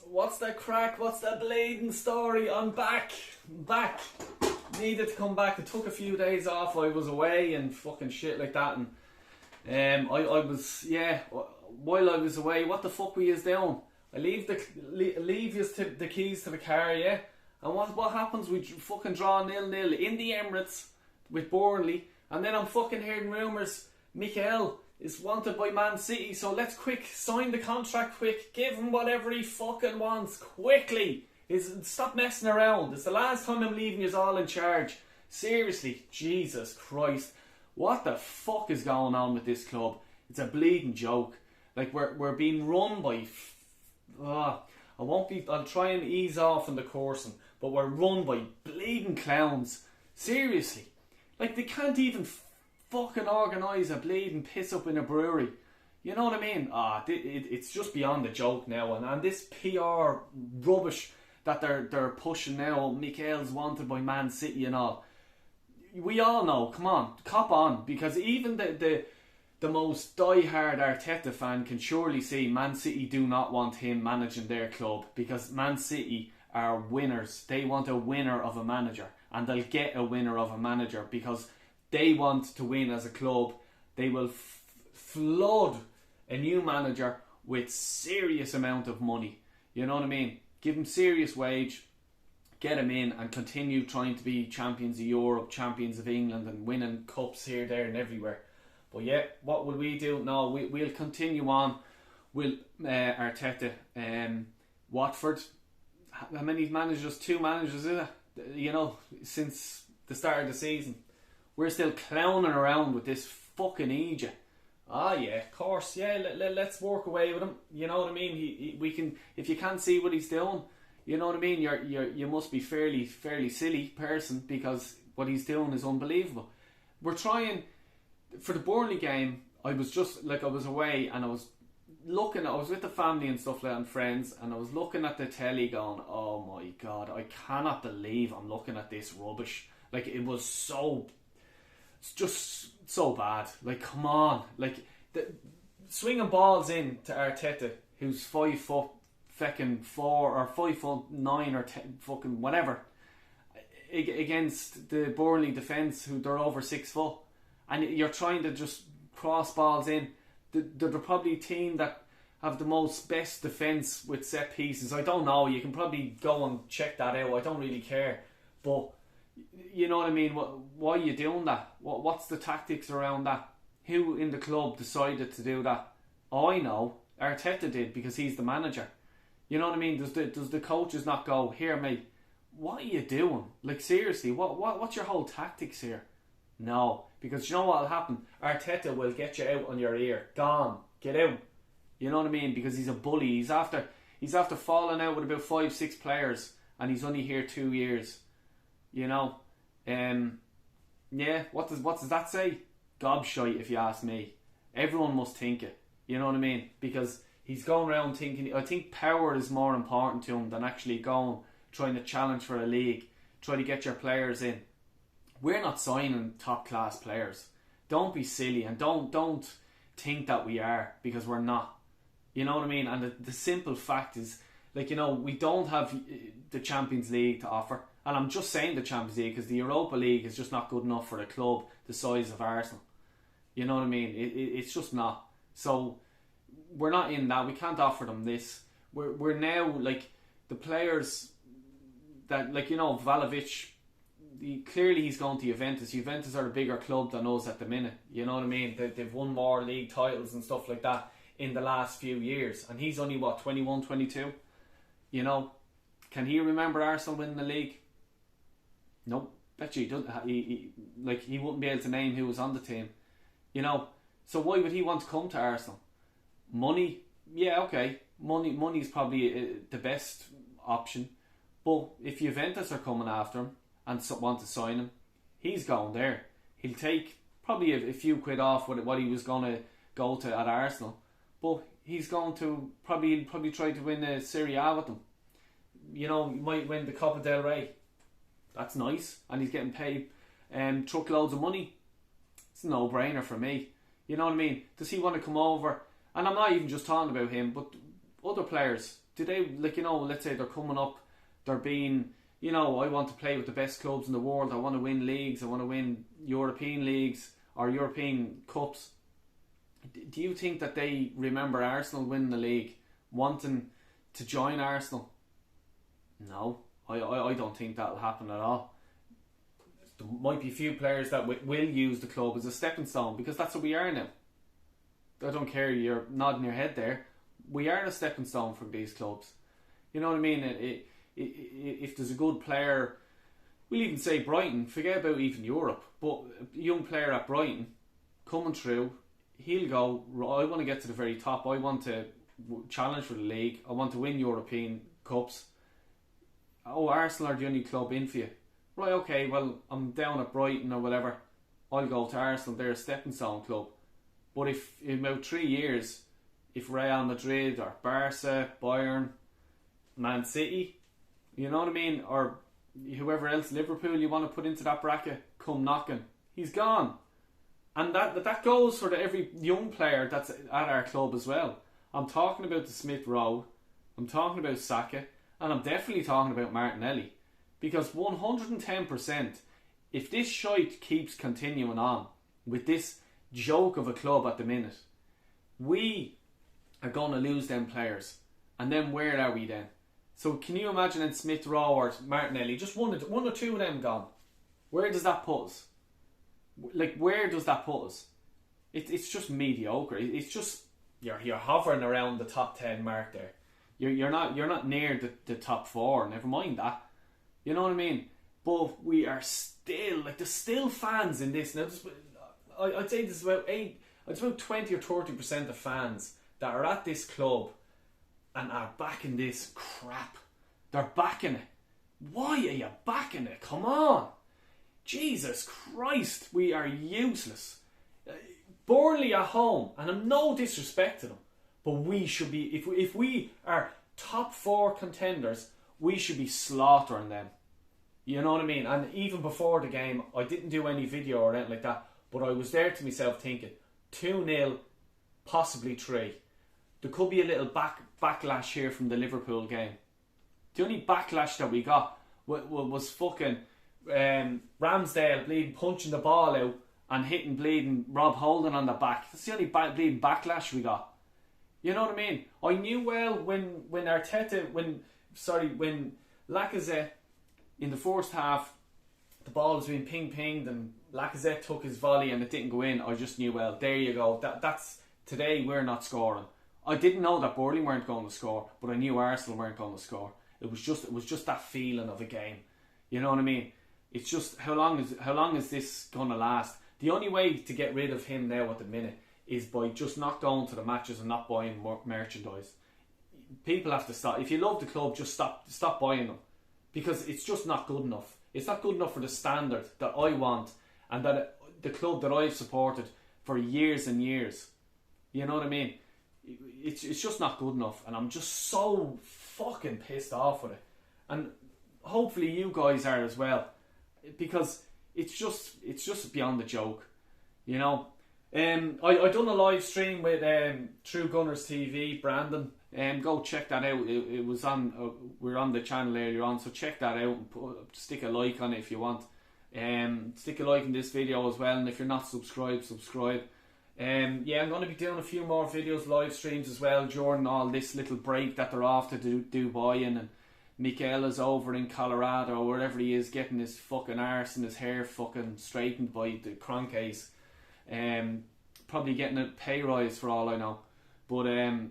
What's the crack? What's the bleeding story? I'm back. Needed to come back. It took a few days off. I was away and fucking shit like that. And I was, yeah. While I was away, what the fuck were you doing? I leave you the keys to the car, yeah. And what happens? We fucking draw 0-0 in the Emirates with Burnley, and then I'm fucking hearing rumours Mikel is wanted by Man City, so let's quick sign the contract quick, give him whatever he fucking wants quickly. Stop messing around. It's the last time I'm leaving you all in charge. Seriously, Jesus Christ, what the fuck is going on with this club? It's a bleeding joke. Like we're being run by I'll try and ease off in the coursing, but we're run by bleeding clowns. Seriously, like they can't even fucking organise a bleeding piss up in a brewery. You know what I mean? It's just beyond a joke now. And this PR rubbish that they're pushing now, Mikel's wanted by Man City and all. We all know, come on, cop on, because even the most die-hard Arteta fan can surely see Man City do not want him managing their club, because Man City are winners. They want a winner of a manager, and they'll get a winner of a manager because they want to win as a club. They will flood a new manager with serious amount of money. You know what I mean? Give him serious wage, get him in, and continue trying to be champions of Europe, champions of England, and winning cups here, there, and everywhere. But yeah, what will we do? No, we'll continue on with Arteta. Watford, how many managers? 2 managers, is it? You know, since the start of the season. We're still clowning around with this fucking Egypt. Yeah, of course, yeah, let's work away with him. You know what I mean? We can, if you can't see what he's doing, you know what I mean? You must be fairly silly person, because what he's doing is unbelievable. We're trying. For the Burnley game, I was away, and I was with the family and stuff like that, and friends, and I was looking at the telly going, oh my God, I cannot believe I'm looking at this rubbish. Like, it's just so bad. Like, come on. Like, swinging balls in to Arteta, who's 5 foot fucking 4 or 5'9" or 10, fucking whatever, against the Burnley defence, who they're over 6 foot. And you're trying to just cross balls in. They're probably a team that have the best defence with set pieces. I don't know. You can probably go and check that out. I don't really care. But, you know what I mean? Why are you doing that? What's the tactics around that? Who in the club decided to do that? Oh, I know. Arteta did, because he's the manager. You know what I mean? Does the coaches not go, here, mate, what are you doing? Like, seriously, what's your whole tactics here? No, because you know what will happen? Arteta will get you out on your ear. Gone. Get out. You know what I mean? Because he's a bully. He's after falling out with about 5-6 players, and he's only here 2 years. You know? Yeah, what does that say? Gobshite, if you ask me. Everyone must think it. You know what I mean? Because he's going around thinking, I think power is more important to him than actually trying to challenge for a league, try to get your players in. We're not signing top class players. Don't be silly, and don't think that we are, because we're not. You know what I mean? And the simple fact is, like, you know, we don't have the Champions League to offer. And I'm just saying the Champions League because the Europa League is just not good enough for a club the size of Arsenal. You know what I mean? It's just not. So we're not in that. We can't offer them this. We're now, like, the players that, like, you know, Vlahovic, clearly he's going to Juventus. Juventus are a bigger club than us at the minute. You know what I mean? They've won more league titles and stuff like that in the last few years. And he's only, 21, 22? You know? Can he remember Arsenal winning the league? Nope. Bet you he doesn't. He wouldn't be able to name who was on the team. You know? So why would he want to come to Arsenal? Money? Yeah, okay. Money is probably the best option. But if Juventus are coming after him and want to sign him, he's going there. He'll take probably a few quid off what he was going to go to at Arsenal, but he's going to probably try to win a Serie A with them. You know, he might win the Copa del Rey. That's nice, and he's getting paid truckloads of money. It's a no-brainer for me. You know what I mean? Does he want to come over? And I'm not even just talking about him, but other players do they, like, you know, let's say they're coming up, they're being, you know, I want to play with the best clubs in the world, I want to win leagues, I want to win European leagues or European cups. Do you think that they remember Arsenal winning the league, wanting to join Arsenal? No, I don't think that'll happen at all. There might be a few players that will use the club as a stepping stone, because that's what we are now. I don't care, you're nodding your head there. We are a stepping stone for these clubs. You know what I mean? If there's a good player, we'll even say Brighton, forget about even Europe, but a young player at Brighton coming through, he'll go, I want to get to the very top, I want to challenge for the league, I want to win European cups. Oh, Arsenal are the only club in for you. Right, okay, well, I'm down at Brighton or whatever, I'll go to Arsenal, they're a stepping stone club. But if in about 3 years, if Real Madrid or Barca, Bayern, Man City, you know what I mean, or whoever else, Liverpool, you want to put into that bracket, come knocking, he's gone. And that goes for every young player that's at our club as well. I'm talking about the Smith Rowe, I'm talking about Saka, and I'm definitely talking about Martinelli. Because 110%, if this shite keeps continuing on with this joke of a club at the minute, we are going to lose them players. And then where are we then? So can you imagine in Smith Rowe or Martinelli, just one or two of them gone? Where does that put us? Like, where does that put us? It's just mediocre. It's just you're hovering around the top 10 mark there. You're not near the top 4. Never mind that. You know what I mean? But we are still, like, there's still fans in this. Now, I'd say there's about 20 or 30% of fans that are at this club and are backing this crap. They're backing it. Why are you backing it? Come on. Jesus Christ, we are useless. Burnley at home, and I'm no disrespect to them, but we should be, if we are top 4 contenders, we should be slaughtering them. You know what I mean? And even before the game, I didn't do any video or anything like that, but I was there to myself thinking 2-0, possibly 3. There could be a little backlash here from the Liverpool game. The only backlash that we got was fucking Ramsdale bleeding punching the ball out and hitting bleeding Rob Holding on the back. That's the only bleeding backlash we got. You know what I mean? I knew well when Lacazette in the first half, the ball was being pinged and Lacazette took his volley and it didn't go in. I just knew, well, there you go. That's today we're not scoring. I didn't know that Burnley weren't going to score, but I knew Arsenal weren't going to score. It was just that feeling of a game. You know what I mean? It's just how long is this going to last? The only way to get rid of him now at the minute is by just not going to the matches and not buying more merchandise. People have to stop. If you love the club, just stop buying them, because it's just not good enough. It's not good enough for the standard that I want and that the club that I've supported for years and years. You know what I mean? It's just not good enough, and I'm just so fucking pissed off with it. And hopefully you guys are as well, because it's just beyond the joke, you know. I done a live stream with True Gunners TV, Brandon. Go check that out. It was on. We're on the channel earlier on, so check that out and stick a like on it if you want. Stick a like in this video as well, and if you're not subscribed, subscribe. Yeah, I'm going to be doing a few more videos, live streams as well during all this little break that they're off to Dubai, and Mikael is over in Colorado or wherever he is, getting his fucking arse and his hair fucking straightened by the Kroenkes. Probably getting a pay rise for all I know. But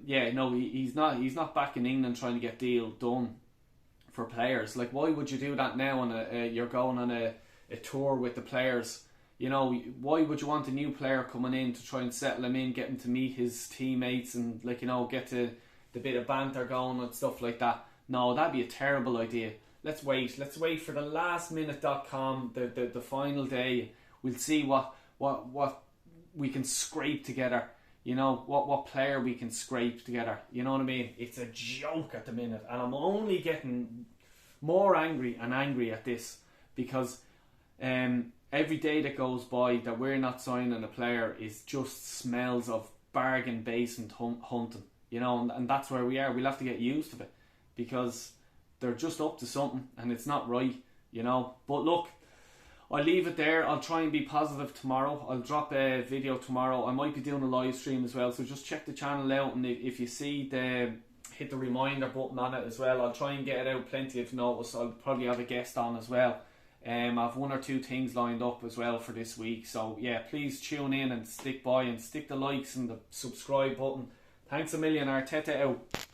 yeah, no, he's not back in England trying to get deal done for players. Like, why would you do that now? On you're going on a tour with the players. You know, why would you want a new player coming in to try and settle him in, get him to meet his teammates and, like, you know, get to the bit of banter going and stuff like that? No, that'd be a terrible idea. Let's wait for the lastminute.com, the final day. We'll see what we can scrape together. You know, what player we can scrape together. You know what I mean? It's a joke at the minute, and I'm only getting more angry and angry at this, because every day that goes by that we're not signing a player is just smells of bargain basement hunting. You know, and that's where we are. We'll have to get used to it. because they're just up to something and it's not right, you know. But look, I'll leave it there. I'll try and be positive tomorrow. I'll drop a video tomorrow. I might be doing a live stream as well, so just check the channel out, and if you see hit the reminder button on it as well. I'll try and get it out plenty of notice. I'll probably have a guest on as well. I've 1 or 2 things lined up as well for this week. So yeah, please tune in and stick by and stick the likes and the subscribe button. Thanks a million. Arteta out.